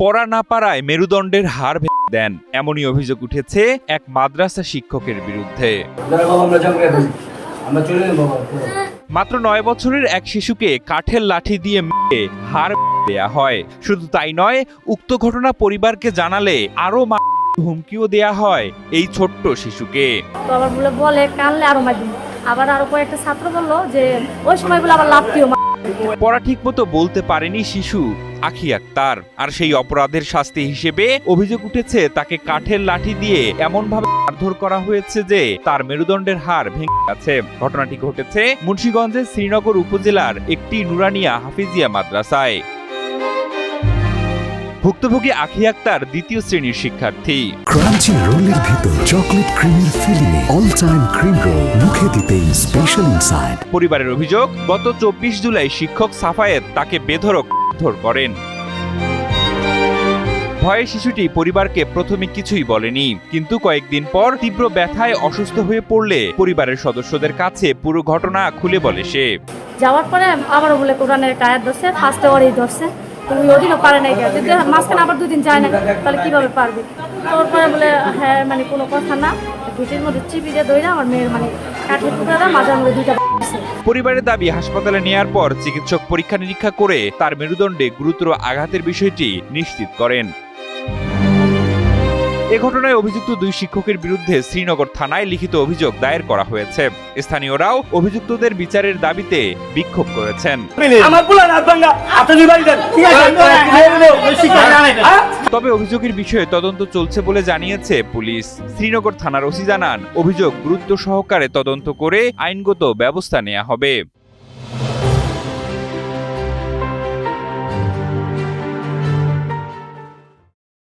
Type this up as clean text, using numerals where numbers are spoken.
পড়া না পারায় মেরুদণ্ডের হাড় ভেঙে দেন, এমনই অভিযোগ উঠেছে এক মাদ্রাসা শিক্ষকের বিরুদ্ধে। মাত্র ৯ বছরের এক শিশুকে কাঠের লাঠি দিয়ে মেরে হাড় দেয়া হয়। শুধু তাই নয়, উক্ত ঘটনা পরিবারকে জানালে আরো হুমকিও দেয়া হয় এই ছোট্ট শিশুকে। তো আবার বলে কানলে আরো মার দিন। আবার আরো কয়েকটা ছাত্র বললো যে ওই সময় বলে আবার লাফতিও। পড়া ঠিক মতো বলতে পারেনি শিশু আখি আক্তার, আর সেই অপরাধের শাস্তি হিসেবে অভিযোগ উঠেছে তাকে কাঠের লাঠি দিয়ে এমন ভাবে মারধর করা হয়েছে যে তার মেরুদণ্ডের হাড় ভেঙে গেছে। ঘটনাটি ঘটেছে মুন্সিগঞ্জের শ্রীনগর উপজেলার একটি নুরানিয়া হাফিজিয়া মাদ্রাসায়। ভুক্তভোগী আখি আক্তার দ্বিতীয় শ্রেণীর শিক্ষার্থী। ক্রাঞ্চি রোলের ভিতর চকলেট ক্রিমের filling, all time cream roll, মুখে দিতেই স্পেশাল ইনসাইড। পরিবারের অভিযোগ, গত 24 জুলাই শিক্ষক সাফায়েত তাকে বেধড়ক মারধর করেন। ভয়ে শিশুটি পরিবারকে প্রথমে কিছুই বলেনি, কিন্তু কয়েকদিন পর তীব্র ব্যথায় অসুস্থ হয়ে পড়লে পরিবারের সদস্যদের কাছে পুরো ঘটনা খুলে বলে সে। যাওয়ার পরে আবারও বলে কোরআনের আয়াত ধরছে, ফার্স্টে ওরই ধরছে, তুমি ওদিনও পারে নাই, যদি মাঝখানে আবার 2 দিন যায় না তাহলে কিভাবে পারবে। তারপরে বলে হ্যাঁ মানে কোনো কথা না, ভিটের মধ্যে চিপি দিয়ে দইরা আমার মেয়ের মানে কাঠের টুকরা মাঝে মধ্যে 2টা। পরিবারের দাবি, হাসপাতালে নেয়ার পর চিকিৎসক পরীক্ষা নিরীক্ষা করে তার মেরুদণ্ডে গুরুতর আঘাতের বিষয়টি নিশ্চিত করেন। এ ঘটনায় অভিযুক্ত 2 শিক্ষকের বিরুদ্ধে শ্রীনগর থানায় লিখিত অভিযোগ দায়ের করা হয়েছে। স্থানীয়রাও অভিযুক্তদের বিচারের দাবিতে বিক্ষোভ করেছেন। তবে অভিযোগের বিষয়ে তদন্ত চলছে বলে জানিয়েছে পুলিশ। শ্রীনগর থানার ওসি জানান, অভিযোগ গুরুত্ব সহকারে তদন্ত করে আইনগত ব্যবস্থা নেওয়া হবে।